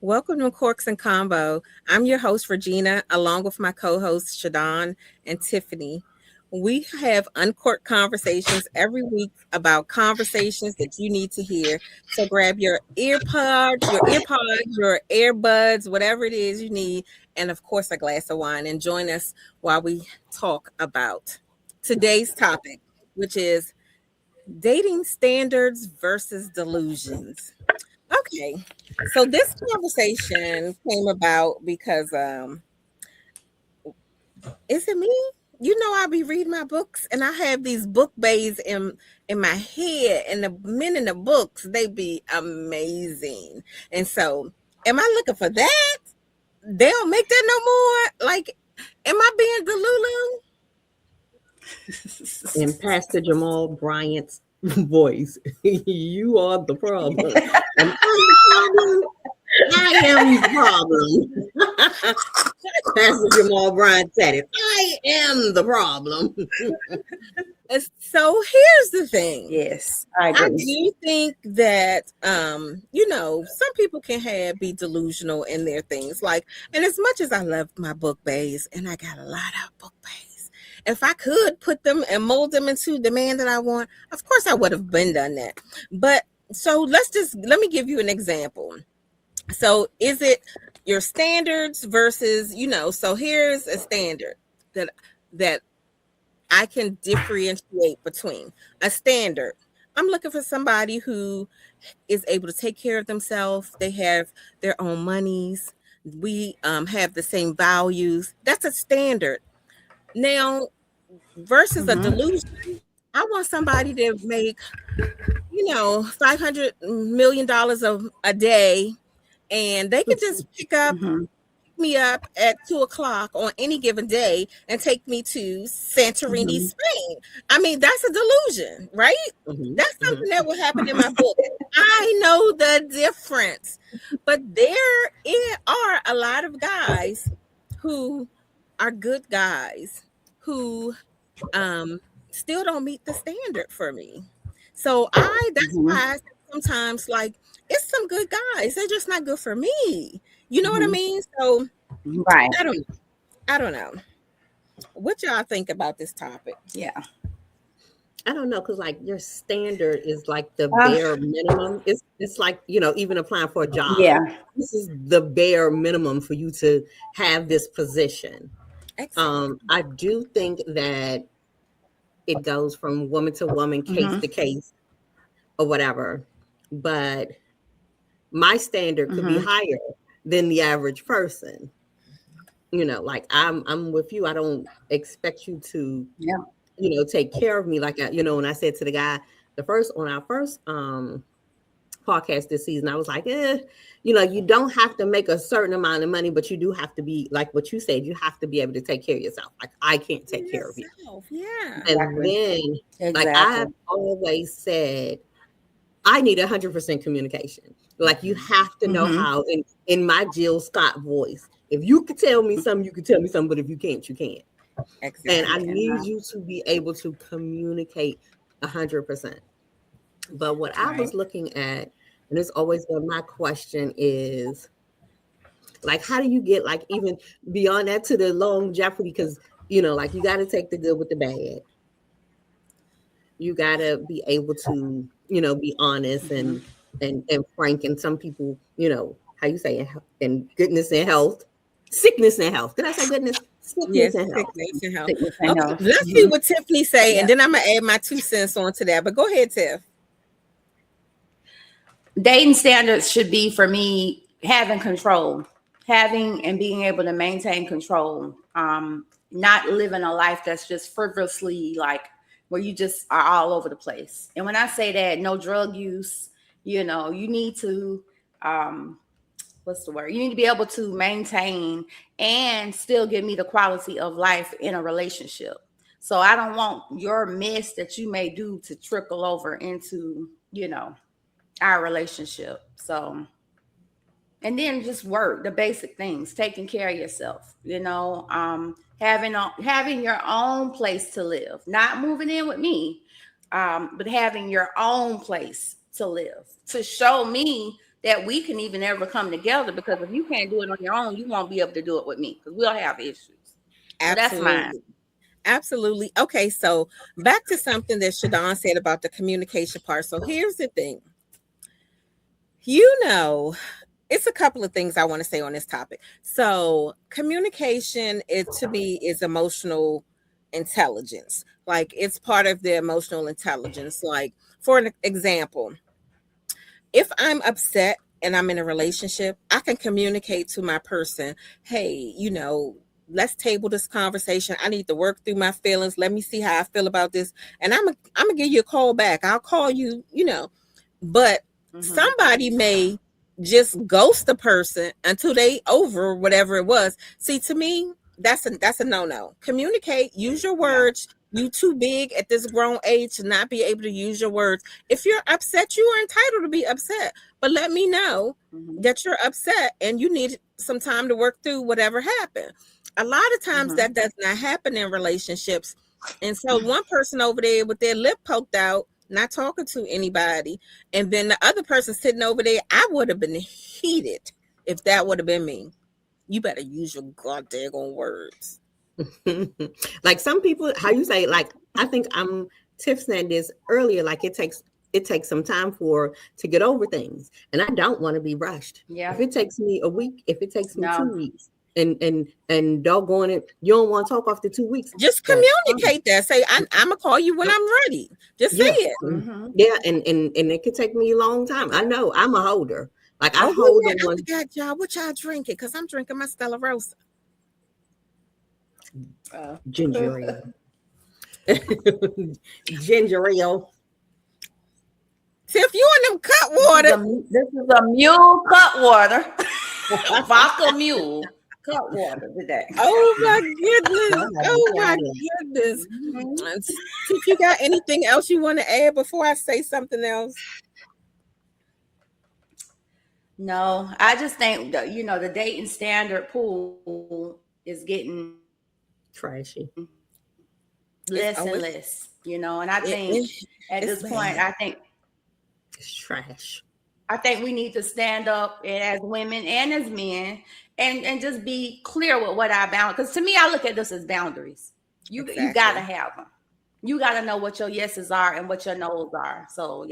Welcome to Corks and Convo. I'm your host, Regina, along with my co hosts, Shadon and Tiffany. We have uncorked conversations every week about conversations that you need to hear. So grab your earbuds, whatever it is you need, and of course, a glass of wine, and join us while we talk about today's topic, which is dating standards versus delusions. Okay. So this conversation came about because is it me? You know, I be reading my books and I have these book bays in my head, and the men in the books, they be amazing. And so am I looking for that? They don't make that no more? Like, am I being In Pastor Jamal Bryant's voice, you are the problem. And I'm the problem. I am the problem. Pastor Jamal Bryant said it. I am the problem. So here's the thing. Yes, I I agree. do think that some people can be delusional in their things. Like, and as much as I love my book bays, and I got a lot of book bays, if I could put them and mold them into the man that I want, of course I would have been done that. But so let me give you an example. So is it your standards versus, so here's a standard that I can differentiate between. A standard, I'm looking for somebody who is able to take care of themselves. They have their own monies. We have the same values. That's a standard. Now, versus a Mm-hmm. delusion, I want somebody to make, $500 million a day, and they could just Mm-hmm. pick me up at 2 o'clock on any given day and take me to Santorini, Mm-hmm. Spain. I mean, that's a delusion, right? Mhm, That's mhm. something that will happen in my book. I know the difference. But are a lot of guys who are good guys who um still don't meet the standard for me. So that's why Mm-hmm. I say sometimes, like, it's some good guys. They're just not good for me. You know what I Mm-hmm. mean? So Right. I don't I don't know. What y'all think about this topic? Yeah. I don't know, because like your standard is like the Uh, bare minimum. It's like, even applying for a job. yeah. This is the bare minimum for you to have this position. Exactly. I do think that it goes from woman to woman, case Mm-hmm. to case, or whatever. But my standard could be Mm-hmm. higher than the average person. Like I'm with you. I don't expect you to, Yeah. take care of me like when I said to the guy on our first podcast this season, I was like, you don't have to make a certain amount of money, but you do have to be like what you said, you have to be able to take care of yourself. Like I can't For take care of you. yourself. Yeah. And Exactly. then, like I've Exactly. always said, I need 100% communication. Like you have to know Mm-hmm. how, in my Jill Scott voice, if you could tell me something, you could tell me something, but if you can't, you can't. And Exactly. I You need cannot. you to be able to communicate 100%. But what I Right. was looking at, and it's always been my question is, like, how do you get like even beyond that to the longevity? Because like you got to take the good with the bad. You got to be able to, be honest Mm-hmm. and frank. And some people, how you say, in goodness and health, sickness and health. Did I say goodness? Sickness Yes, and health. sickness and health. Sickness and Okay, health. let's see Mm-hmm. what Tiffany say, and Yep. then I'm gonna add my 2 cents onto that. But go ahead, Tiff. Dating standards should be for me having control, having and being able to maintain control. Not living a life that's just frivolously like where you just are all over the place. And when I say that, no drug use, you need to what's the word? You need to be able to maintain and still give me the quality of life in a relationship. So I don't want your mess that you may do to trickle over into, our relationship. So, and then just work the basic things, taking care of yourself, having your own place to live, not moving in with me, but having your own place to live, to show me that we can even ever come together, because if you can't do it on your own, you won't be able to do it with me, because we'll have issues. So that's mine. Absolutely. Absolutely. Okay, so back to something that Shadon said about the communication part. So here's the thing. You know, it's a couple of things I want to say on this topic. So communication, it to me is emotional intelligence. Like it's part of the emotional intelligence. Like for an example, if I'm upset and I'm in a relationship, I can communicate to my person, hey, let's table this conversation. I need to work through my feelings. Let me see how I feel about this. And I'm gonna give you a call back. I'll call you, but somebody may just ghost the person until they over whatever it was. See, to me, that's a no-no. Communicate, use your words. You too big at this grown age to not be able to use your words. If you're upset, you are entitled to be upset. But let me know that you're upset and you need some time to work through whatever happened. A lot of times that does not happen in relationships. And so one person over there with their lip poked out, not talking to anybody, and then the other person sitting over there, I would have been heated if that would have been me. You better use your goddamn words. Like some people, how you say, like I think Tiff said this earlier, like it takes some time to get over things, and I don't want to be rushed. Yeah. If it takes me a week, if it takes me 2 weeks, and doggone it, you don't want to talk after 2 weeks. Just communicate that. Say I'm gonna call you when I'm ready. Just say it. Yeah, and it could take me a long time. I know I'm a holder. Like I hold the one. I forgot, y'all. What y'all drinking? Because I'm drinking my Stella Rosa. Ginger ale. Ginger ale. Tiff, you in them cut water. This is a mule cut water. Vodka mule cut water today. Oh my goodness. Oh my goodness. Tiff, you got anything else you want to add before I say something else? No, I just think that, the dating standard pool is getting trashy, less and less, and I think at this point, I think it's trash. I think we need to stand up as women and as men and just be clear with what our boundaries. Because to me, I look at this as boundaries. You got to have them. You got to know what your yeses are and what your nos are. So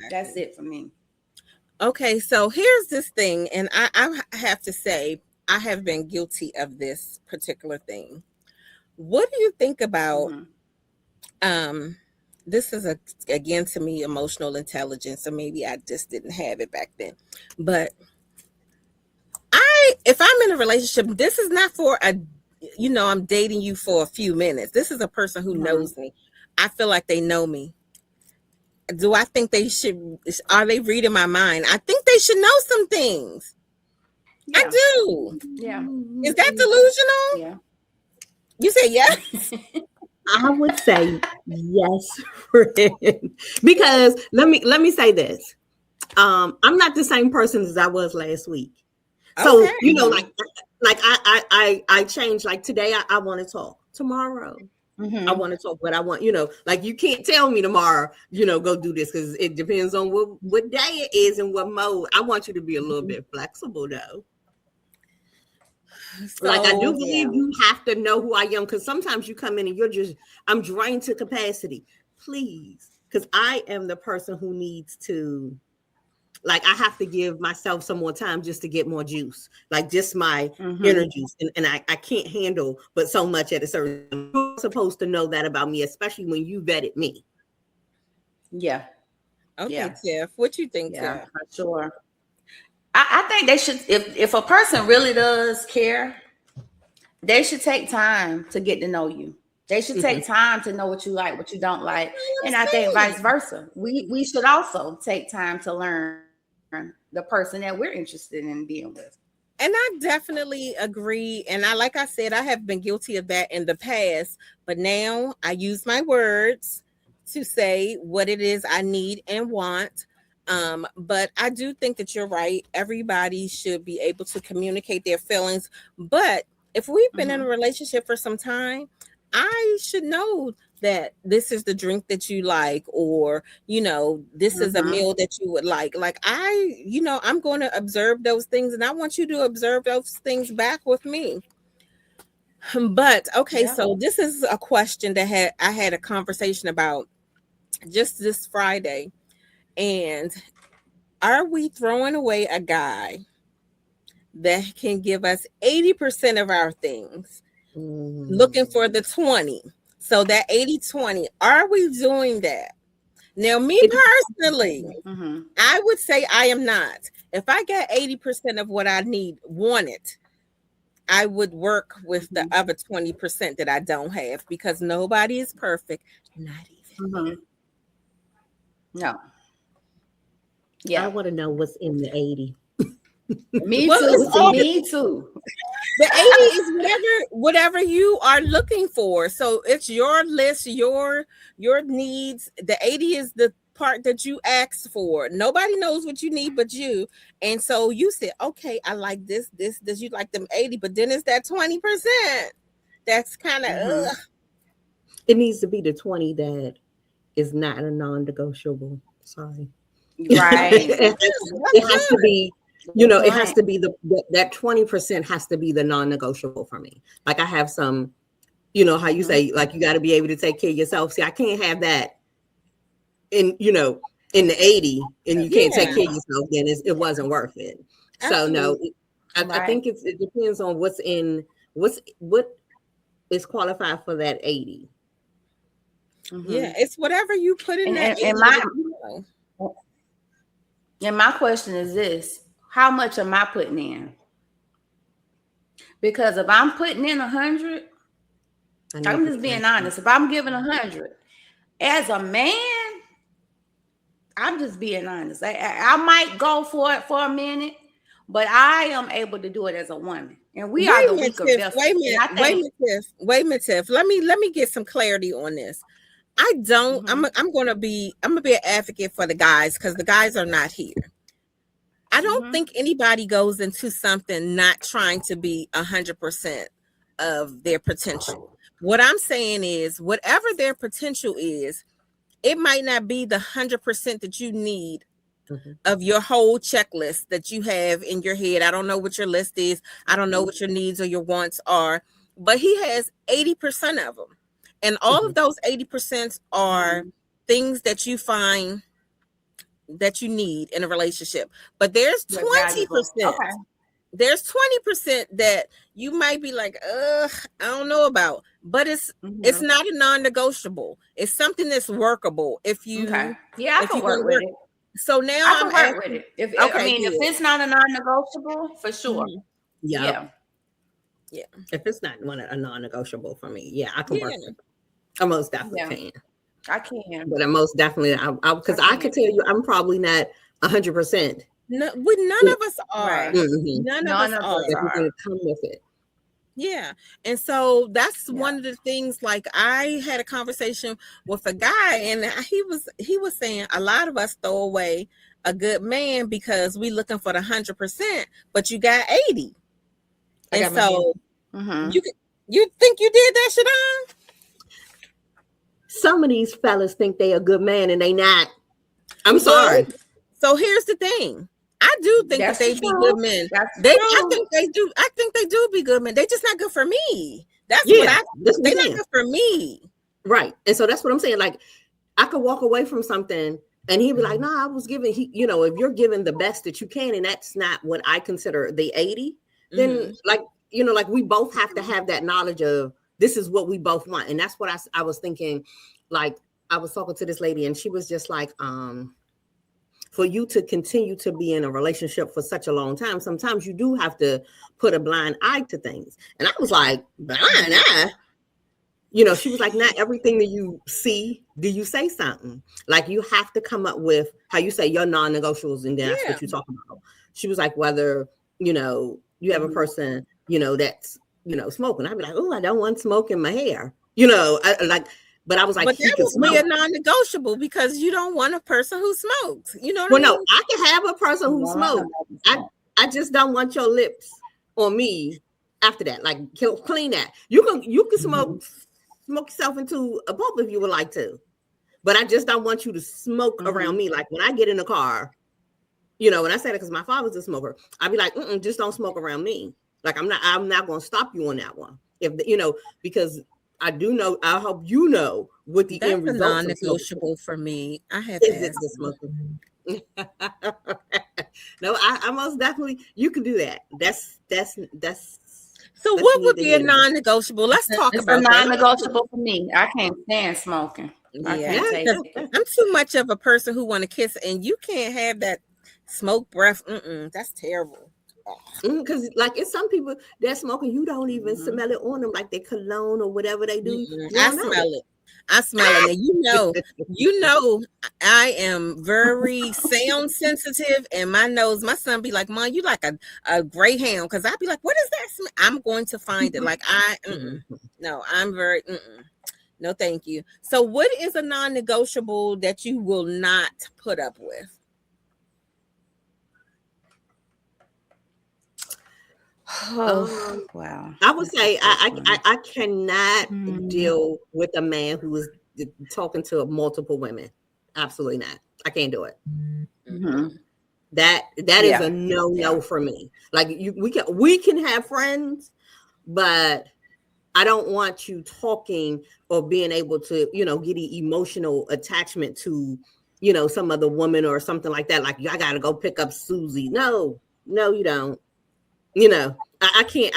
that's it for me. Okay, so here's this thing, and I have to say, I have been guilty of this particular thing. What do you think about this is again to me emotional intelligence, or maybe I just didn't have it back then. But if I'm in a relationship, this is not for I'm dating you for a few minutes. This is a person who knows me. I feel like they know me. Do I think are they reading my mind? I think they should know some things. Yeah. I do. Yeah. Is that delusional? Yeah. You say yes? I would say yes, friend. Because let me say this. I'm not the same person as I was last week. So, like I changed. Like today I want to talk. Tomorrow I want to talk, but I want, like you can't tell me tomorrow, go do this, because it depends on what day it is and what mode. I want you to be a little bit flexible though. So, like I do believe you have to know who I am, because sometimes you come in and I'm drained to capacity. Please, because I am the person who needs to, like, I have to give myself some more time just to get more juice, like just my inner juice, and I can't handle but so much at a certain time. You're supposed to know that about me, especially when you vetted me. Yeah. Okay, Tiff, what you think? Yeah, for sure. I think they should, if a person really does care, they should take time to get to know you. They should take time to know what you like, what you don't like. And I think vice versa. We should also take time to learn the person that we're interested in being with. And I definitely agree. And like I said, I have been guilty of that in the past, but now I use my words to say what it is I need and want. But I do think that you're right. Everybody should be able to communicate their feelings. But if we've been in a relationship for some time, I should know that this is the drink that you like, or this is a meal that you would like. Like I'm going to observe those things, and I want you to observe those things back with me. But okay, so this is a question that I had a conversation about just this Friday. And are we throwing away a guy that can give us 80% of our things, looking for the 20? So that 80-20, are we doing that? Now, me personally, I would say I am not. If I got 80% of what I wanted, I would work with the other 20% that I don't have, because nobody is perfect. Not even. No. Yeah. I want to know what's in the 80. Me too. Me too. The 80 is whatever you are looking for. So it's your list, your needs. The 80 is the part that you asked for. Nobody knows what you need but you. And so you said, okay, I like this. You like them 80, but then it's that 20%. That's kind of It needs to be the 20 that is not a non-negotiable. Sorry. Right. it has to be, it has to be that 20% has to be the non-negotiable for me. Like I have some, how you say, like you got to be able to take care of yourself. See, I can't have that in the 80 and you can't take care of yourself, then it wasn't worth it. Absolutely. So no, I think it depends on what is qualified for that 80. Yeah, it's whatever you put in that 80. And my question is this: how much am I putting in? Because if I'm putting in 100, I'm just being honest. If I'm giving 100 as a man, I'm just being honest. I might go for it for a minute, but I am able to do it as a woman, and we are the weaker vessel. Wait a minute, Tiff. Let me get some clarity on this. I don't. I'm gonna be an advocate for the guys, because the guys are not here. I don't think anybody goes into something not trying to be 100% of their potential. What I'm saying is, whatever their potential is, it might not be the 100% that you need of your whole checklist that you have in your head. I don't know what your list is. I don't know what your needs or your wants are, but he has 80% of them. And all of those 80% are things that you find that you need in a relationship. But there's 20%. Okay. There's 20% that you might be like, I don't know about. But it's not a non-negotiable. It's something that's workable. If you I can work with it. So now I can work with it. If it's not a non-negotiable, for sure. Yeah. If it's not a non-negotiable for me, I can work with it. I most definitely can. I can. But I most definitely, because I could tell you, I'm probably not 100%. No, none of us are. Right. None of us are. Come with it. Yeah. And so that's one of the things. Like, I had a conversation with a guy, and he was saying a lot of us throw away a good man because we looking for the 100%, but you got 80. And so you think you did that, Shadon? Some of these fellas think they a good man and they not. I'm sorry. So here's the thing. I do think that they be good men. I think they do. I think they do be good men. They just not good for me. They're not good for me. Right. And so that's what I'm saying. Like, I could walk away from something and he'd be like, I was giving, if you're giving the best that you can, and that's not what I consider the 80, then like we both have to have that knowledge of, this is what we both want. And that's what I was thinking. Like, I was talking to this lady and she was just like, for you to continue to be in a relationship for such a long time, sometimes you do have to put a blind eye to things. And I was like, blind eye? She was like, not everything that you see, do you say something? Like, you have to come up with how you say your non-negotiables, and that's what you're talking about. She was like, whether, you have a person, that's, smoking. I'd be like, I don't want smoke in my hair. But I was like, but that would be a non-negotiable, because you don't want a person who smokes. You know what I mean? No, I can have a person who smokes. I just don't want your lips on me after that. Like, clean that. You can smoke smoke yourself into a pulp if you would like to. But I just don't want you to smoke around me. Like when I get in the car, you know, and I said it because my father's a smoker. I'd be like, just don't smoke around me. Like I'm not going to stop you on that one. If you know, because I do know, I hope you know what the end That's a result non-negotiable for me. I have is. It asthma. the smoking? No, I most definitely you can do that. That's So what would be a non-negotiable? Let's talk It's about a non-negotiable for me. I can't stand smoking. I Yeah, can't take it. I'm too much of a person who want to kiss, and you can't have that smoke breath. That's terrible. Because like it's some people that smoking, you don't even smell it on them, like they cologne or whatever they do. I smell it. I smell it. And you know, I am very sound sensitive, and my son be like, "Mom, you like a greyhound?" Because I'd be like, "What is that smell?" I'm going to find it. Like no, I'm very no, thank you. So, what is a non-negotiable that you will not put up with? Oh, wow. I would say I cannot deal with a man who is talking to multiple women. Absolutely not. I can't do it. That is a no for me. Like we can have friends, but I don't want you talking or being able to, you know, get an emotional attachment to, you know, some other woman or something like that. Like, I got to go pick up Susie. No, you don't. You know, I can't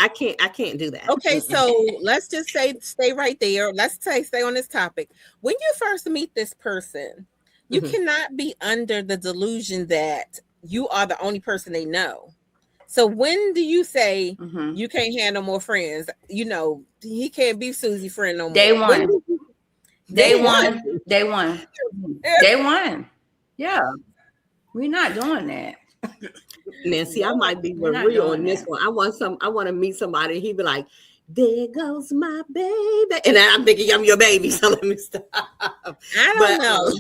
do that. Okay, so let's just stay right there. Let's stay on this topic. When you first meet this person, you cannot be under the delusion that you are the only person they know. So when do you say you can't have no more friends? You know, he can't be Susie's friend no more. Day one. Yeah. We're not doing that. Nancy, I might be real on this one. I want to meet somebody. He'd be like, "There goes my baby," and I'm thinking I'm your baby. So let me stop. I don't know.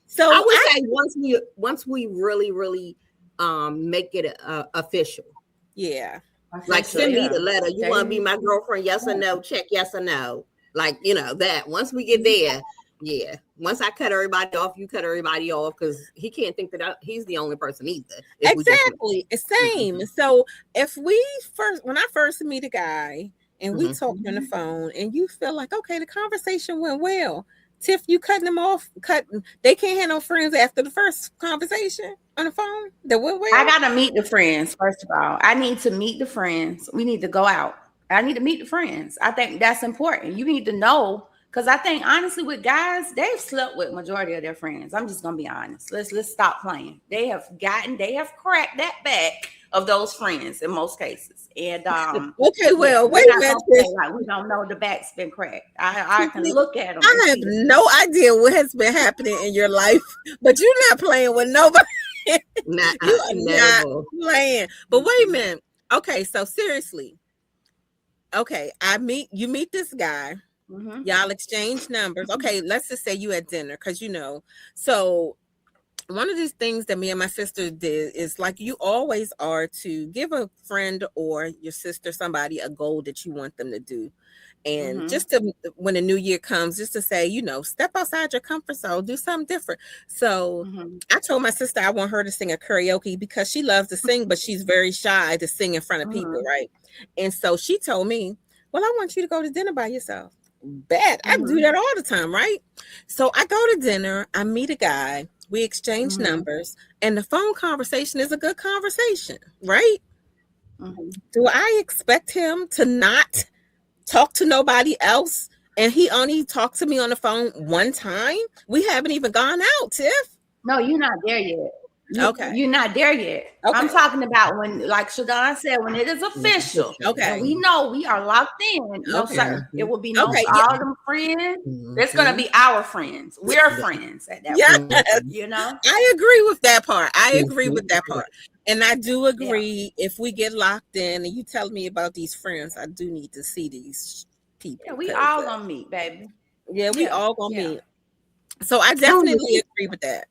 So I would say once we really make it official. Yeah. Like send me the letter. You want to be my girlfriend? Yes or no? Check yes or no. Like, you know, that once we get there. Yeah. Once I cut everybody off, you cut everybody off, because he can't think that he's the only person either. Exactly. Same. So when I first meet a guy and we talk on the phone and you feel like, okay, the conversation went well. Tiff, you cutting them off, they can't have no friends after the first conversation on the phone that went well. I gotta meet the friends, first of all. I need to meet the friends. We need to go out. I need to meet the friends. I think that's important. You need to know. Because I think, honestly, with guys, they've slept with majority of their friends. I'm just going to be honest. Let's stop playing. They have cracked that back of those friends in most cases. And okay, well, wait a minute. Like, we don't know the back's been cracked. I can look at them. I have no idea what has been happening in your life, but you're not playing with nobody. You are not playing. But wait a minute. Okay, so seriously. Okay, you meet this guy. Y'all exchange numbers. Okay, let's just say you at dinner, because you know. So one of these things that me and my sister did is, like, you always are to give a friend or your sister, somebody, a goal that you want them to do. And just to, when the new year comes, just to say, you know, step outside your comfort zone, do something different. So I told my sister I want her to sing a karaoke, because she loves to sing, but she's very shy to sing in front of people, right? And so she told me, well, I want you to go to dinner by yourself. Bet I do that all the time, right? So I go to dinner, I meet a guy, we exchange numbers, and the phone conversation is a good conversation, right? Do I expect him to not talk to nobody else, and he only talked to me on the phone one time? We haven't even gone out, Tiff. No, you're not there yet. Okay. You're not there yet. Okay. I'm talking about when, like Shadon said, when it is official. Okay. And we know we are locked in. No, sir. It will be no all them friends. It's going to be our friends. We're friends at that point. You know? I agree with that part. And I do agree, if we get locked in and you tell me about these friends, I do need to see these people. Yeah, we all going to meet, baby. Yeah, we all going to meet. So I definitely agree with that.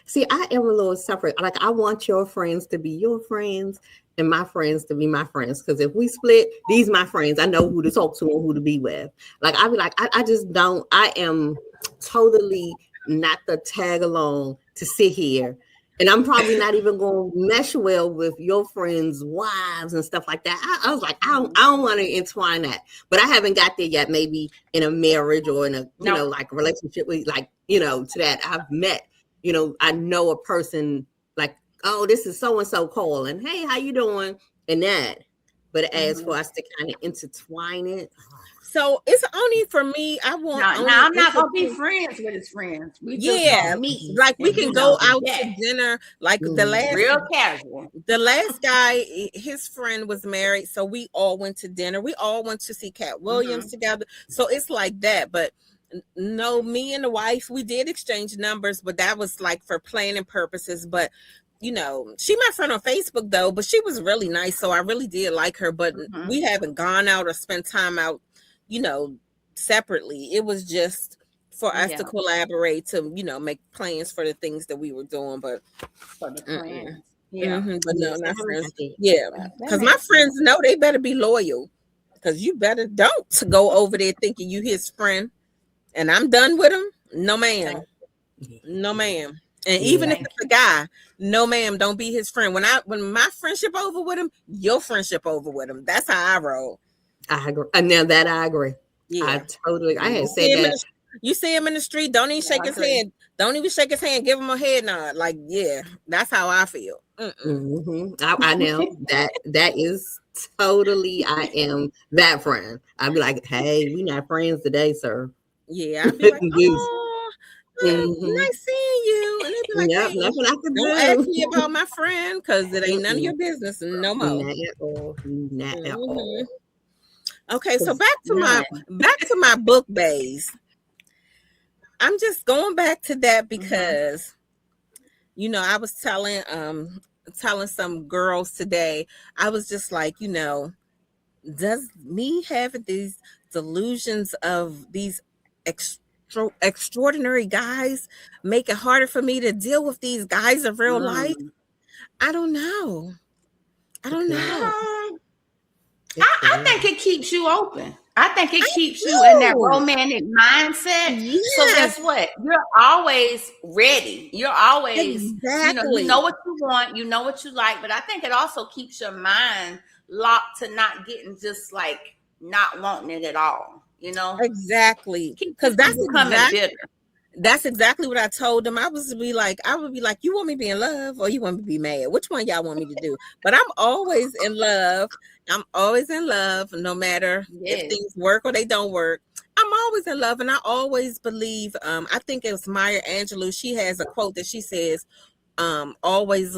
See, I am a little separate. Like, I want your friends to be your friends, and my friends to be my friends. Because if we split, these my friends. I know who to talk to and who to be with. Like I be like, I just don't. I am totally not the tag along to sit here. And I'm probably not even going to mesh well with your friends' wives and stuff like that. I was like, I don't want to entwine that. But I haven't got there yet. Maybe in a marriage or in a, you know, like a relationship with, like, you know, to that. I've met, you know, I know a person like, oh, this is so-and-so calling. Hey, how you doing? And that. But as for us to kind of intertwine it. So it's only for me. I want. Now I'm not gonna be friends with his friends. We just gonna meet. Like we can go out to dinner. Like the last real casual. The last guy, his friend was married, so we all went to dinner. We all went to see Cat Williams together. So it's like that. But no, me and the wife, we did exchange numbers, but that was like for planning purposes. But you know, she my friend on Facebook though, but she was really nice, so I really did like her. But we haven't gone out or spent time out, you know, separately. It was just for us to collaborate to, you know, make plans for the things that we were doing. But for the plans. But no, not friends. Yeah, because my friends know they better be loyal. Because you better don't go over there thinking you his friend, and I'm done with him. No, ma'am. No, ma'am. And even if it's a guy, no, ma'am, don't be his friend. When my friendship over with him, your friendship over with him. That's how I roll. I agree. Now that I agree. Yeah, I had said that. You see him in the street, don't even shake his hand. Don't even shake his hand. Give him a head nod. Like, yeah, that's how I feel. I know that is totally. I am that friend. I'd be like, hey, we not friends today, sir. Yeah, I'd be like, nice seeing you. And they'd be like, hey, nothing I can don't ask me about my friend because it ain't none of your business no more. Not at all. Not at all. Okay, so back to my book bays. I'm just going back to that because you know, I was telling some girls today, I was just like, you know, does me having these delusions of these extraordinary guys make it harder for me to deal with these guys of real life? I don't know. I think it keeps you open. I think it keeps you in that romantic mindset. Yes. So guess what? You're always ready. You're always, you know what you want, you know what you like. But I think it also keeps your mind locked to not getting just like not wanting it at all. You know? Exactly. Because that's bitter. That's exactly what I told them. I would be like, you want me to be in love or you want me to be mad? Which one y'all want me to do? But I'm always in love. I'm always in love, no matter if things work or they don't work. I'm always in love, and I always believe. I think it was Maya Angelou. She has a quote that she says, always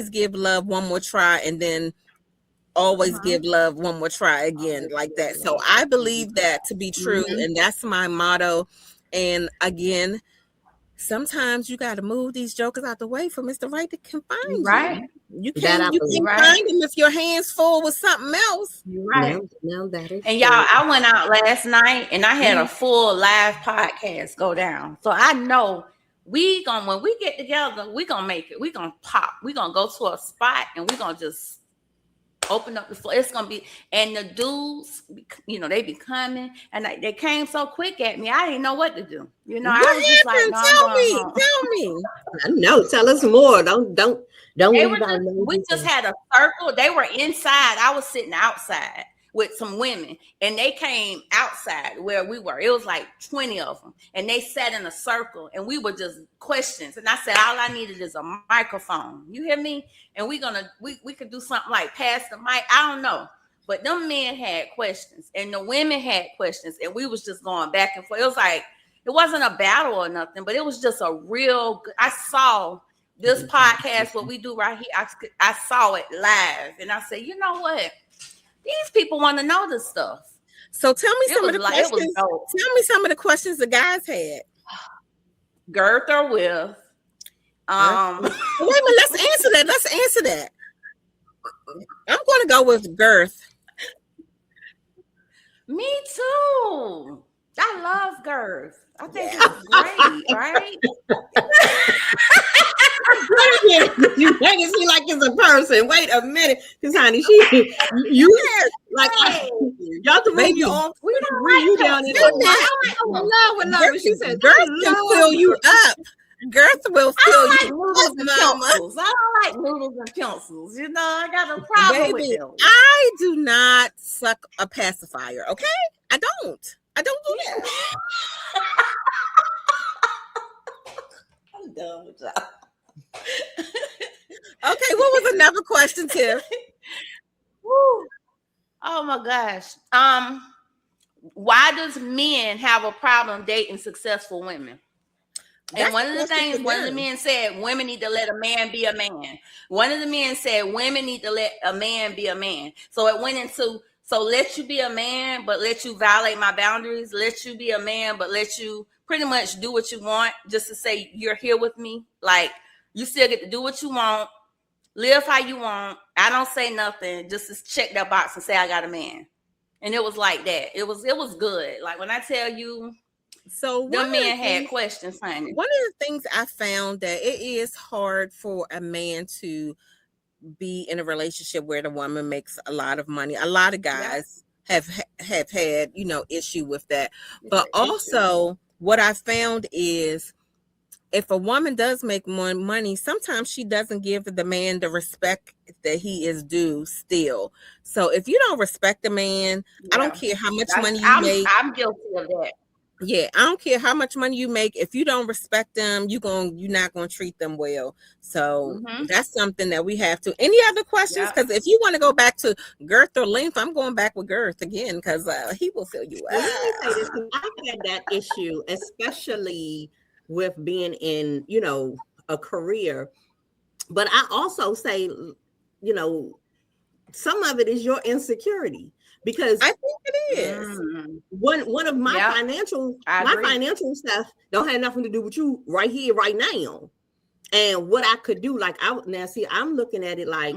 give love one more try, and then always give love one more try again, like that. So I believe that to be true, and that's my motto. And again, sometimes you got to move these jokers out the way for Mr. Right to confine you. You can't find him if your hands full with something else. You're right. No, that is and y'all, I went out last night and I had a full live podcast go down. So I know when we get together, we gonna make it. We gonna pop. We gonna go to a spot and we gonna just open up the floor. It's gonna be, and the dudes, you know, they be coming, and they came so quick at me. I didn't know what to do. You know, what I was just like, no, tell me. No, tell us more. Don't. We just had a circle. They were inside. I was sitting outside with some women, and they came outside where we were. It was like 20 of them, and they sat in a circle, and we were just questions. And I said, all I needed is a microphone. You hear me? And we could do something like pass the mic. I don't know, but them men had questions, and the women had questions, and we was just going back and forth. It was like, it wasn't a battle or nothing, but it was just a real. I saw this podcast, what we do right here. I saw it live, and I said, you know what? These people want to know this stuff. So tell me some of the questions. Tell me some of the questions the guys had. Girth or with? Wait a minute. Let's answer that. I'm going to go with girth. Me too. I love girth. I think it's great, right? minute. You make it seem like it's a person. Wait a minute. Because, honey, you like, y'all can move your arm. We don't Bring you like down in pencils. there. I don't like No, but she said, girth can fill you up. Girth will fill like you noodles up, and mama. pencils. I don't like noodles and pencils. You know, I got a problem with Baby, them. I do not suck a pacifier, okay? I don't do that. I'm done with y'all. Okay, what was another question, Tiff? Woo. Oh my gosh. Why does men have a problem dating successful women? And one of the things one of the men said, women need to let a man be a man. One of the men said, women need to let a man be a man. So it went into, so let you be a man, but let you violate my boundaries. Let you be a man, but let you pretty much do what you want just to say you're here with me. Like, you still get to do what you want, live how you want. I don't say nothing, just to check that box and say I got a man. And it was like that. It was good. Like, when I tell you, so the men had questions, honey. One of the things I found that it is hard for a man to be in a relationship where the woman makes a lot of money. A lot of guys have had, issue with that. But also what I found is if a woman does make more money, sometimes she doesn't give the man the respect that he is due still. So if you don't respect the man, I don't care how much money you make. I'm guilty of that. Yeah, I don't care how much money you make. If you don't respect them, you're not going to treat them well. So that's something that we have to. Any other questions? Because if you want to go back to girth or length, I'm going back with girth again because he will fill you up. Well, let me say this. I've had that issue, especially with being in, a career. But I also say, some of it is your insecurity. Because I think it is. One of my financial stuff don't have nothing to do with you right here, right now. And what I could do, like I'm looking at it like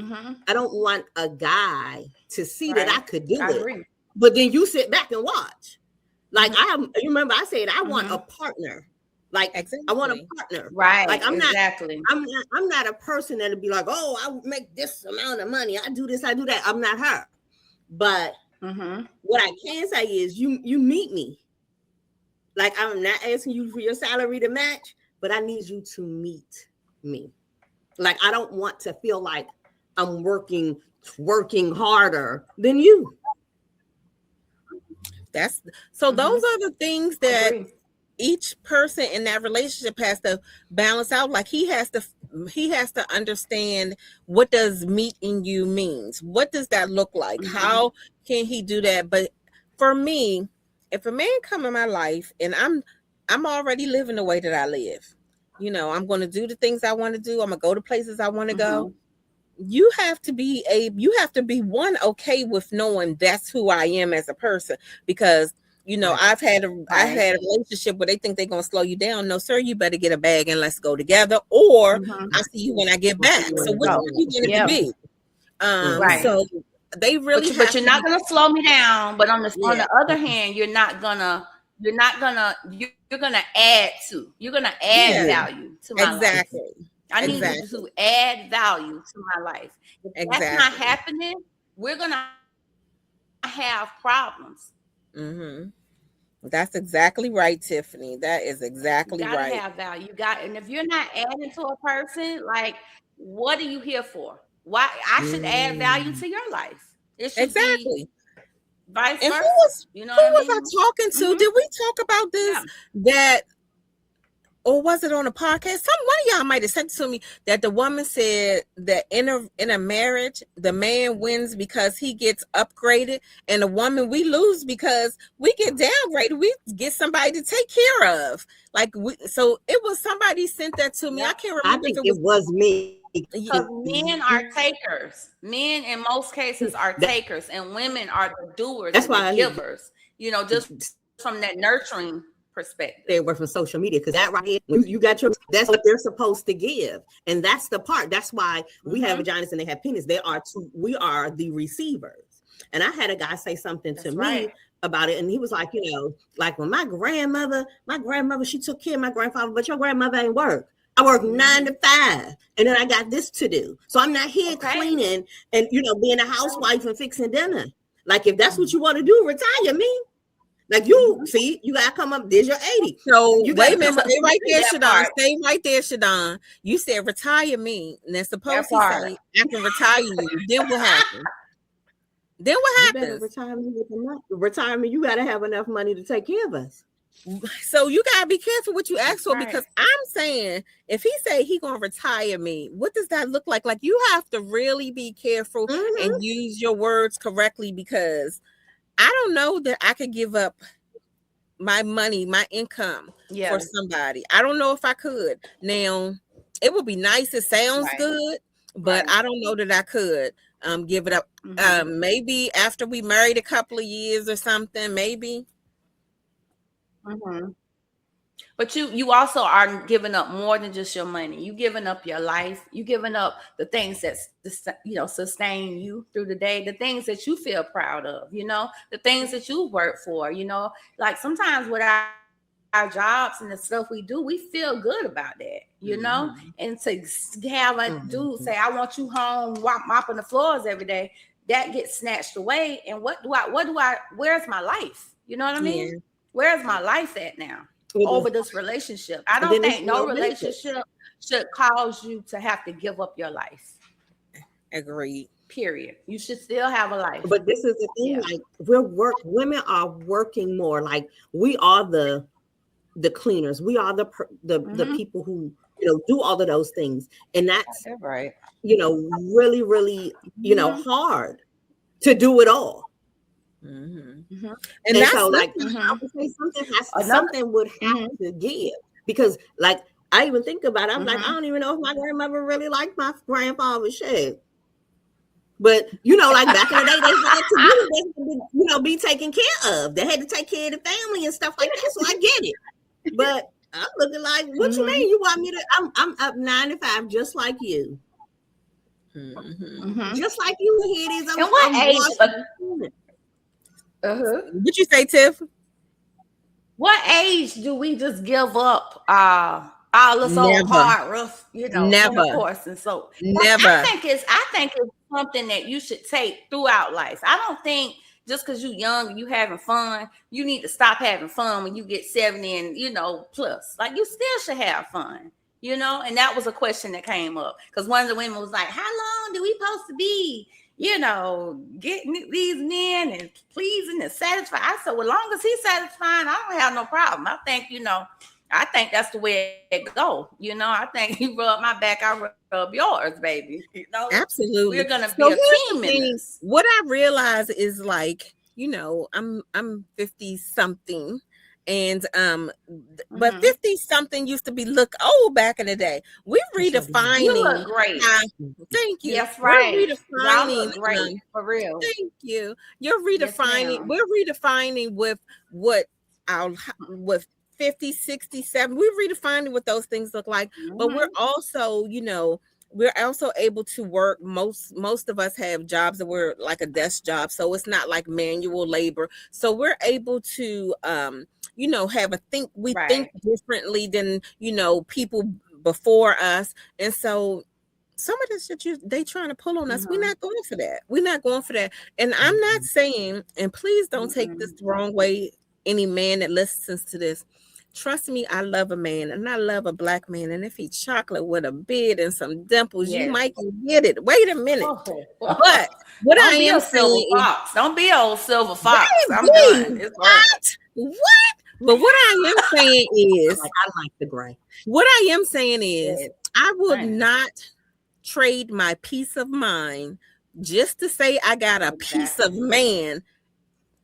I don't want a guy to see that I could do it. But then you sit back and watch. Like you remember I said I want a partner. Like I want a partner. Right. Like I'm not a person that'll be like, oh, I make this amount of money. I do this, I do that. I'm not her. But what I can say is you meet me. Like I'm not asking you for your salary to match, but I need you to meet me. Like I don't want to feel like I'm working harder than you. Those are the things that each person in that relationship has to balance out. Like he has to understand what does meeting you means. What does that look like? How can he do that? But for me, if a man come in my life and I'm already living the way that I live, I'm going to do the things I want to do. I'm going to go to places I want to go. You have to be okay with knowing that's who I am as a person, because I've had a relationship where they think they're gonna slow you down. No, sir, you better get a bag and let's go together, or I'll see you when I get back. So which one you want it to be? So they really but you're not gonna slow me down. But on the other hand, you're gonna add value to my life. I need you to add value to my life. If that's not happening, we're gonna have problems. That's exactly right, Tiffany. That is exactly right. You gotta have value. And if you're not adding to a person, like, what are you here for? Why I should add value to your life? It should be vice versa. Who was I talking to? Did we talk about this? That, or was it on a podcast? One of y'all might have said to me that the woman said that in a marriage, the man wins because he gets upgraded, and the woman, we lose because we get downgraded. We get somebody to take care of. So it was somebody sent that to me. I can't remember. I think it was me. Because men are takers. Men in most cases are takers, and women are the doers. That's why givers. Just from that nurturing perspective. They work from social media, because that right here, when you got that's what they're supposed to give, and that's the part. That's why we have vaginas and they have penis. We are the receivers. And I had a guy say something to me about it, and he was like, like when my grandmother, she took care of my grandfather, but your grandmother ain't work. I work 9 to 5, and then I got this to do. So I'm not here cleaning and, being a housewife and fixing dinner. Like, if that's what you want to do, retire me. Like, you see, you gotta come up. There's your 80. So you wait a minute, stay right there, Shadon. Stay right there, Shadon. You said retire me, and they're supposed to say I can retire you. Then what happens? Then what happens? You better retire me with enough. Retirement, you gotta have enough money to take care of us. So you gotta be careful what you ask for, because I'm saying if he say he gonna retire me, what does that look like? Like, you have to really be careful and use your words correctly, because I don't know that I could give up my money, my income for somebody. I don't know if I could. Now, it would be nice. It sounds good, but I don't know that I could give it up. Maybe after we married a couple of years or something, maybe. But you also are giving up more than just your money. You giving up your life. You giving up the things that sustain you through the day. The things that you feel proud of. The things that you work for. Like sometimes with our jobs and the stuff we do, we feel good about that. And to have a dude say, "I want you home, mopping the floors every day," that gets snatched away. And where's my life? You know what I mean? Yeah. Where's my life at now? Over this relationship. I don't think no relationship should cause you to have to give up your life. Agreed. Period. You should still have a life. But this is the thing, like women are working more. Like, we are the cleaners. We are the people who do all of those things. And that's right. Really, really, hard to do it all. And that's so, like, I would say something would have to give, because, like, I even think about it. I'm like, I don't even know if my grandmother really liked my grandfather's shit. But like back in the day, they had to be taken care of. They had to take care of the family and stuff like that. So I get it. But I'm looking like, what you mean? You want me to? I'm up 9 to 5, just like you. Just like you. Here it is. And what age? What you say, Tiff? What age do we just give up all this old hard, rough, never, of course, and so never. I think it's something that you should take throughout life. I don't think just because you're young and you having fun, you need to stop having fun when you get 70 and plus. Like, you still should have fun. And that was a question that came up, because one of the women was like, "How long do we supposed to be getting these men and pleasing and satisfied?" I said, well, as long as he's satisfying, I don't have no problem. I think that's the way it go. I think you rub my back, I rub yours, baby. Absolutely. We're gonna be a team in this. What I realize is, like, I'm 50 something. And but 50 something used to be look old back in the day. We're redefining. You look great. Thank you. That's right. We're redefining. Look great, for real. Thank you. You're redefining. We're redefining with with 50, 60, 70. We're redefining what those things look like. But we're also, we're also able to work. Most of us have jobs that were like a desk job, so it's not like manual labor. So we're able to have think differently than people before us. And so some of this shit they trying to pull on us, we're not going for that. And I'm not saying, and please don't take this the wrong way, any man that listens to this. Trust me, I love a man, and I love a black man. And if he's chocolate with a beard and some dimples, you might get it. Wait a minute. But what I am saying is, don't be old silver fox. I'm done. What? But what I am saying is, I like the gray. What I am saying is, I would not trade my peace of mind just to say I got a piece of man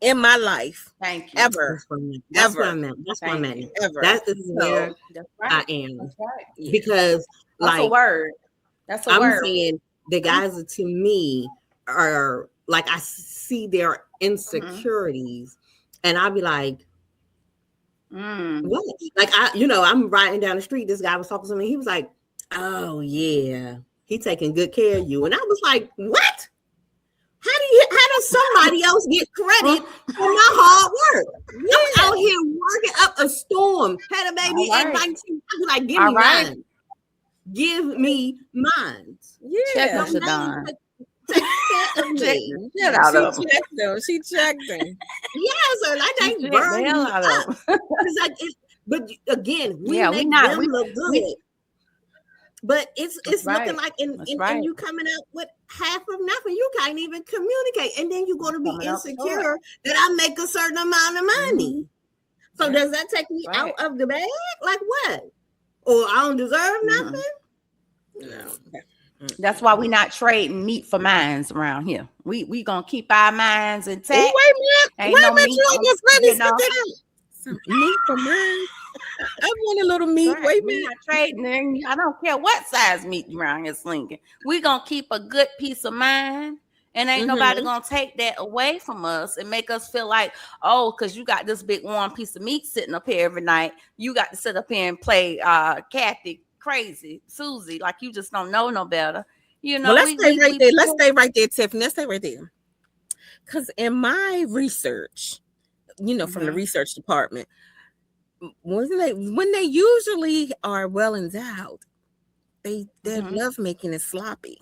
in my life. Thank you. Ever. That's what I meant. That's what I meant. Ever. That is where I am. That's right. Because that's a word. That's a word. I'm saying the guys to me are like, I see their insecurities and I'll be like, what? Like, I'm riding down the street. This guy was talking to me. He was like, "Oh yeah, he taking good care of you." And I was like, "What? How does somebody else get credit for my hard work? I'm out here working up a storm. Had a baby at 19. I was like, give me mine. give me mine. Check Yeah. them, Shadon. Take care of me. Get out of She them. checked them. She checked them. Yes, and I Check ain't the burn hell me out up. of them. But again, we Yeah, make we not. them look good. But it's looking right. like That's right. and you coming up with half of nothing. You can't even communicate, and then you're going to be Coming up insecure short. that I make a certain amount of money. So Yeah. does that take me Right. out of the bag? Like what? Or I don't deserve Mhm. nothing? No. That's why we not trading meat for minds around here. We gonna keep our minds Oh, intact. wait a minute. Ain't Wait no a minute. meat, You almost let me you spit know. that out. Some meat for mine. I want a little meat. Right. Wait a We minute. not trading. And I don't care what size meat around here slinging. We gonna keep a good piece of mind, and ain't nobody Mhm. gonna take that away from us and make us feel like, oh, because you got this big warm piece of meat sitting up here every night, you got to sit up here and play Kathy crazy Susie, like you just don't know no better. You know, Well, let's stay right there. Let's stay right there, Tiffany. Let's stay right there. Because in my research, from the Mhm. research department, when they usually are well endowed, they Mhm. love making it sloppy.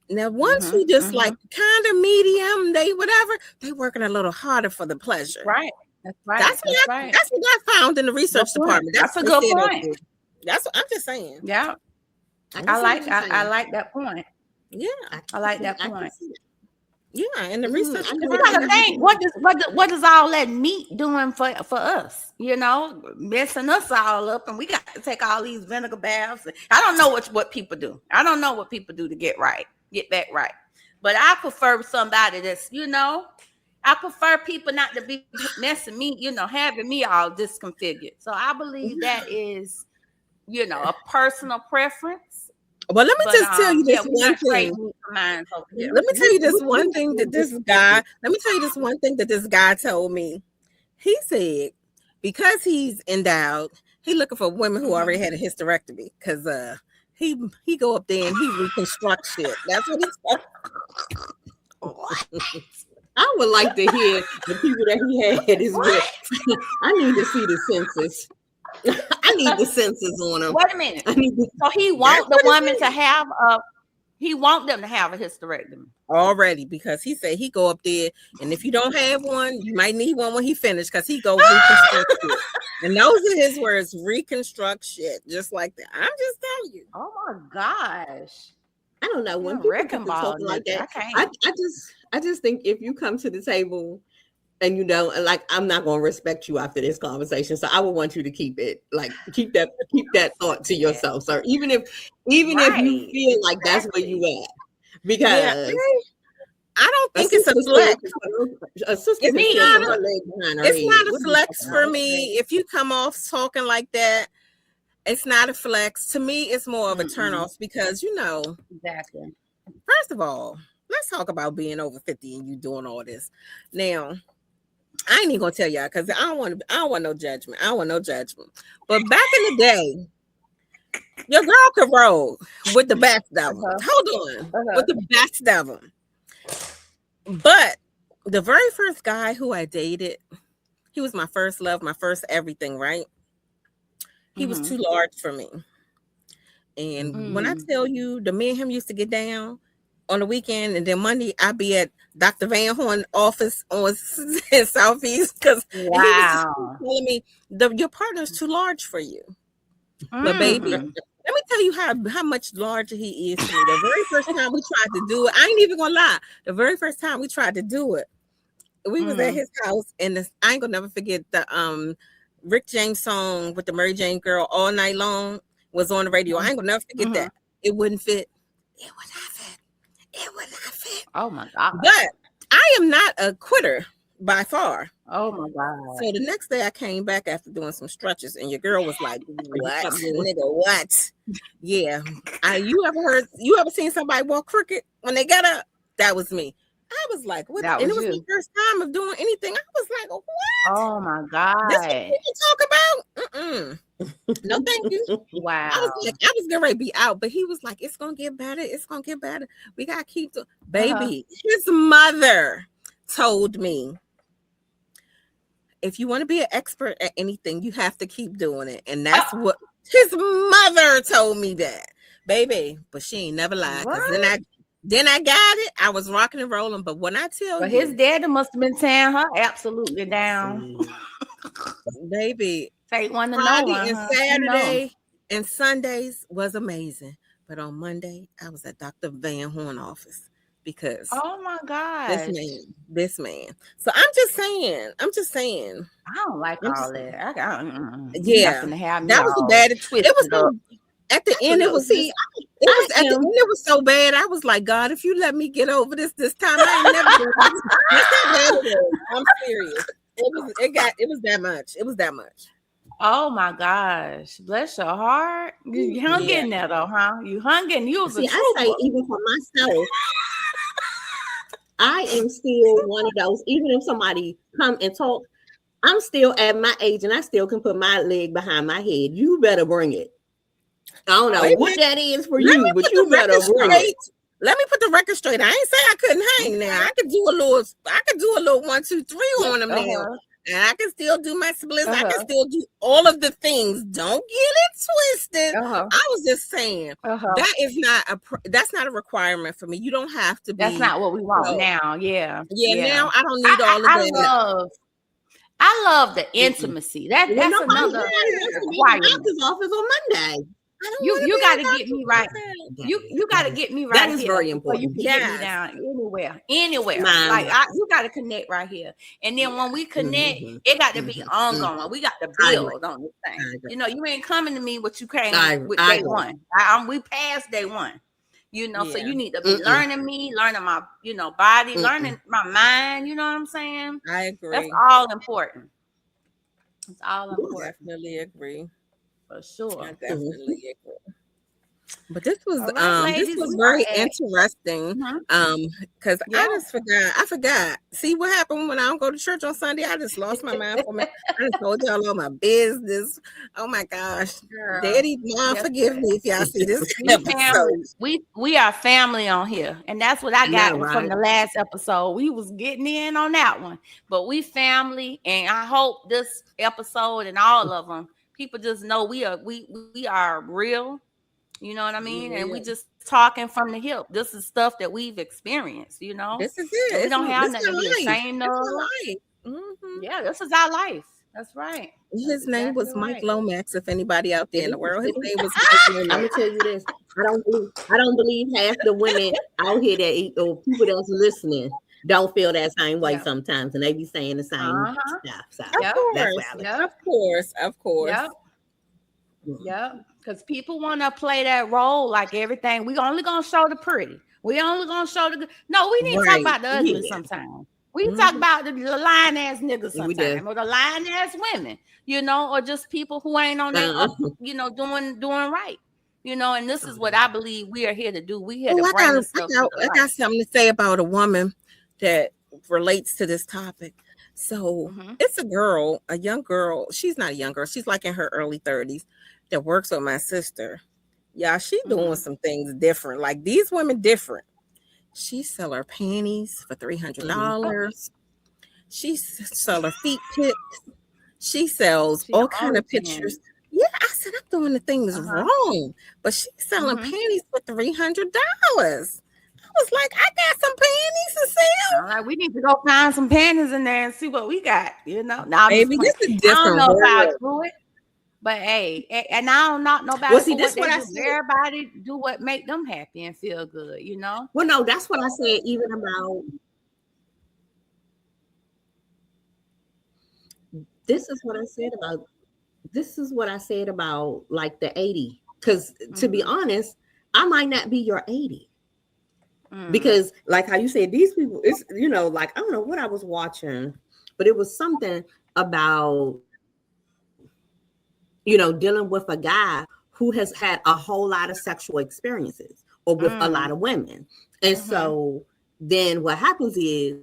Now, once you Mhm. just Mhm. like kind of medium, they working a little harder for the pleasure. Right. That's right. That's That's right. that's what I found in the Good research point. department. That's a what good they said over point. there. That's what I'm just saying. Yeah. I I can see like what you're saying. I like that point. Yeah, I like that I can point. see that. yeah. In the Mhm, research I know You what gotta department, you're think what is all that meat doing for us? You know, messing us all up, and we got to take all these vinegar baths. I don't know what people do. I don't know what people do to get that right. But I prefer somebody that's I prefer people not to be messing me, having me all disconfigured. So I believe that is, a personal preference. well, let me But just tell you yeah, this we're one not thing. trading meat for minds over here. Let me tell you this We one not thing gonna that this disrespect guy. it. Let me tell you this one thing that this guy told me. He said because he's endowed, he looking for women who already had a hysterectomy because he go up there and he reconstruct shit. That's what he said. I would like to hear the people that he had is with. I need to see the census. I need the census on them. Wait a minute. I need to, So he That's want the what he woman said. to have he want them to have a hysterectomy. Already because he said he go up there and if you don't have one, you might need one when he finished because he go reconstruct shit. And those are his words, reconstruct shit, just like that. I'm just telling you. Oh my gosh. I don't know when You're a people wrecking get to ball, talking like nigga. that. I can't. I just think if you come to the table and like I'm not going to respect you after this conversation, so I would want you to keep that thought to yourself, sir. Even if you Right. feel like that's where you at, Yeah, because I don't a think it's sister a flex. a sister It's can Me still put either. her leg behind her It's head. not a What are you flex talking for about? me. If you come off talking like that, it's not a flex. To me, it's more of a turn Mm-mm. off because Exactly. first of all, let's talk about being over 50 and you doing all this. Now, I ain't even gonna tell y'all because I don't want no judgment. I don't want no judgment. But back in the day, your girl could roll with the best of them. Uh-huh. Hold on. Uh-huh. With the best of them. But the very first guy who I dated, he was my first love, my first everything, right? He was too large for me. And when I tell you, me and him used to get down on the weekend, and then Monday I'd be at Dr. Van Horn office on in Southeast because he was just Wow. telling me your partner's too large for you. But baby, Mm. let me tell you how much larger he is to me. The very first time we tried to do it, I ain't even gonna lie. The very first time we tried to do it, we was at his house, and I ain't gonna never forget the Rick James song with the Mary Jane girl all night long was on the radio. I ain't gonna never forget that. It wouldn't fit. It would not fit. It would not fit. Oh my God. But I am not a quitter by far. Oh my God. So the next day I came back after doing some stretches, and your girl was like, "What, nigga? What? Yeah. You ever seen somebody walk crooked when they got up? That was me. I was like, what? That And was it was you. my first time of doing anything. I was like, what? Oh my This is what God. people talk about? Mm-mm. No, thank you. I Wow. was getting ready to be out, but he was like, it's gonna get better. It's gonna get better. We gotta keep the baby. His mother told me, if you want to be an expert at anything, you have to keep doing it. And that's what his mother told me that. baby, but she ain't never lied. Because What? then I got it. I was rocking and rolling. But when I tell But you, his daddy must have been tearing her absolutely down. baby, Take one to know Friday one, and huh? Saturday and Sundays was amazing. But on Monday, I was at Dr. Van Horn office because Oh my gosh. this man. So I'm just saying. I don't like I'm all just saying. that. I got you're not Yeah, gonna have me that was a all bad. It was twisted up. so at the end. It No, was see, just. It I was at the am. end. It was so bad. I was like, God, if you let me get over this time, I ain't never. That's how bad it was. I'm serious. It was that much. It was that much. Oh my gosh. Bless your heart. You hung Yeah. in there though, huh? You hung in. You was a See, I say trooper. even for myself, I am still one of those. Even if somebody come and talk, I'm still at my age, and I still can put my leg behind my head. You better bring it. I don't know Wait a what minute. that is for Let you, me but put you the better record bring it. straight. Let me put the record straight. I ain't say I couldn't hang now. I could do a little 1, 2, 3 on them now. Uh-huh. And I can still do my splits. I can Uh-huh. still do all of the things. Don't get it twisted. Uh-huh. I was just saying Uh-huh. that's not a requirement for me. You don't have to That's be. not what we want So, now. Yeah. now I don't need all of that. I love the Mm-mm. intimacy. Well, That's nobody another wants to be in the requirement. doctor's office on Monday. I don't You want to you be got in to a get me doctor's right. office. You got to get me right That is here very before you important. can get me Yes. down anywhere. Mine. Like you got to connect right here, and then when we connect, Mhm. it got to be Mhm. ongoing. We got to I agree. build on this I thing. agree. You know, you ain't coming to me what you came I with agree. day one. We past day one. You know, so Yeah. you need to be Mm-mm. learning me, learning my body, Mm-mm. learning my mind. You know what I'm saying? I That's agree. all important. It's all I important definitely agree. for I sure. definitely agree. But this All right, ladies, was we are very at. interesting. Mhm. Because Yeah. I forgot. See what happened when I don't go to church on Sunday? I just lost my mind for a minute. I just told y'all all my business. Oh my gosh. Girl, Daddy, mom, guess forgive what? me if y'all see this We episode. family. We are family on here, and that's what I I got know, from right? the last episode. We was getting in on that one, but we family, and I hope this episode and all of them, people just know we are real. You know what I mean? And we Real. just talking from the hip. This is stuff that we've experienced, you know, This is it. and we don't have This nothing to be is life. ashamed It's of. our life. Mhm. Yeah, this is our life. That's right. That's His name exactly was Mike right. Lomax. If anybody out there in the world, his I'm name was Mike gonna Lomax. tell you this. I don't believe half the women out here or people that's listening don't feel that same way Yeah. sometimes, and they be saying the same Uh-huh. stuff. So Yep. that's why Of I Yep. course, of course. Yep. Yep. Because people want to play that role like everything. We only gonna show the pretty. We only gonna show the good. No, we need to talk Right. about the ugly Yeah. sometimes. We talk Mhm. about the lying ass niggas We do. sometimes, or the lying ass women, or just people who ain't on their Uh, doing right. And this is what I believe we are here to do. We here Oh, to bring this I stuff to the got light. something to say about a woman that relates to this topic. So Mhm. it's a young girl. She's not a young girl. She's like in her early 30s that works with my sister. Yeah, she doing Mhm. some things different. Like these women different. She sell her panties for $300. She sell her feet pics. She sells She all the kind only of pictures. Yeah, I said I'm doing the things Uh-huh. wrong, but she's selling Mhm. panties for $300. I was like, I got some panties to sell. All right, we need to go find some panties in there and see what we got. Now I'm just Baby, playing. this is I don't different know if I'll world. do it, but hey, and I don't knock well, nobody see, for this what they what I do. said. Everybody do what make them happy and feel good. Well, no, that's what I said. Even about this is what I said about like the 80. Because to be honest, I might not be your 80. Because like how you said, these people, it's like I don't know what I was watching, but it was something about dealing with a guy who has had a whole lot of sexual experiences or with a lot of women. And so then what happens is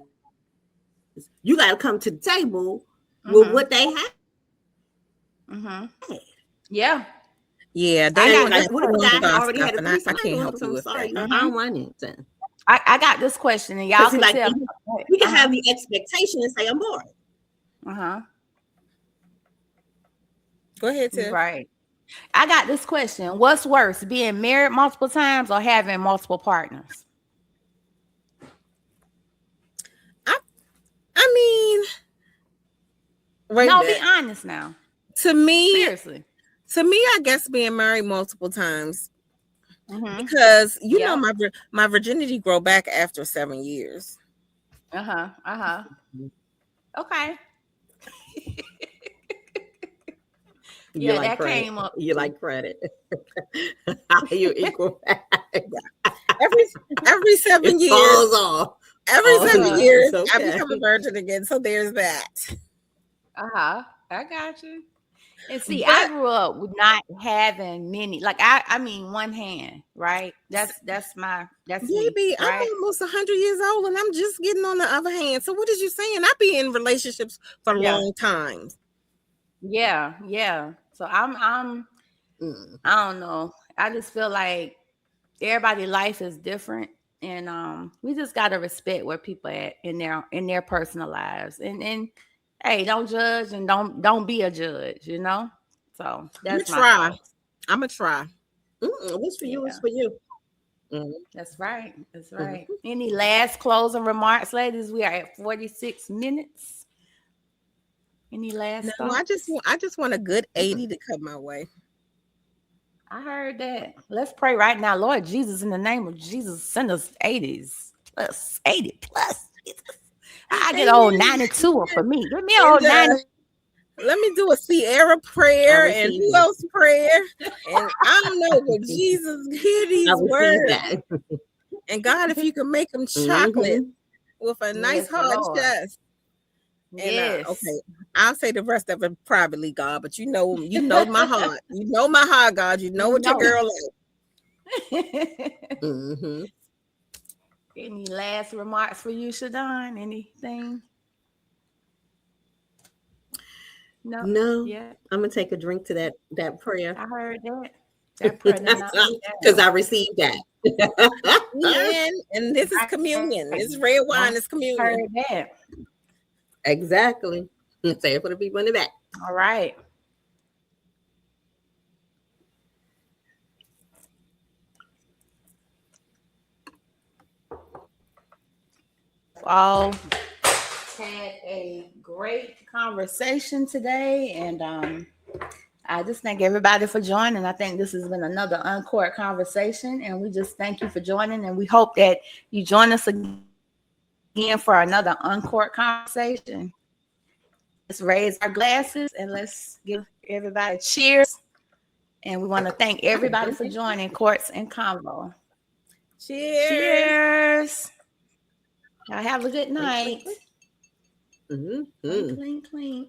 you got to come to the table with what they have. Yeah, Yeah, I they got want this that What if a porn guy star already stuff, had a and I threesome? can't help you I'm with sorry, that. I don't want anything. I got this question, and y'all Because can like tell. we can have the expectation and say I'm bored. Go ahead, Tiff. Right. I got this question. What's worse, being married multiple times or having multiple partners? I mean, wait a No, be minute. honest now. To me, Seriously. I guess being married multiple times Mm-hmm. because Yeah. my virginity grow back after 7 years. Uh-huh. Uh-huh. Okay. You Yeah, like that credit. came up. You like credit. You equal back. Every 7 It years, falls off. every Oh, 7 Uh-huh. years, it's I okay. become a virgin again. So there's that. Uh-huh. I got you. And see, I But grew up with not having many, like I mean one hand, right? That's me, baby, I'm right? almost 100 years old, and I'm just getting on the other hand. So what is you saying? I be in relationships for Yeah. long times. Yeah, yeah. So I'm Mm. I don't know. I just feel like everybody's life is different, and we just gotta respect where people at in their personal lives, and hey, don't judge and don't be a judge, you know. So I'm gonna that's my try. thoughts. I'm gonna try. What's for you? What's Yeah, for you? Mm. that's right. That's Mhm. right. Any last closing remarks, ladies? We are at 46 minutes. Any last No, thoughts? I just want a good 80 to come my way. I heard that. Let's pray right now. Lord Jesus, in the name of Jesus, send us 80s plus 80 plus. Jesus. I get old Amen. 92 for me. Give me And old 90. let me do a Sierra I prayer and receive who it. else prayer. And I don't know, but Jesus, hear I these receive words. that. And God, if you can make them chocolate Mm-hmm. with a nice Yes, hard Lord. chest. And Yes. okay, I'll say the rest of it privately, God. But you know my heart. You know my heart, God. You know You what your know. girl is. Mm-hmm. Any last remarks for you, Shadon? Anything? No. No, Yeah, I'm gonna take a drink to that prayer I heard that. That prayer did not me because down. I received that. And this is communion. Right. This red wine I is communion. heard that. Exactly. Say it for the people in the back. All right. All had a great conversation today, and I just thank everybody for joining. I think this has been another Uncourt conversation, and we just thank you for joining, and we hope that you join us again for another Uncourt conversation. Let's raise our glasses and let's give everybody cheers. And we want to thank everybody for joining Courts and Convo. Cheers. Cheers. Y'all have a good Clink, clink, night. clink. Mm-hmm. Clink, clink, clink.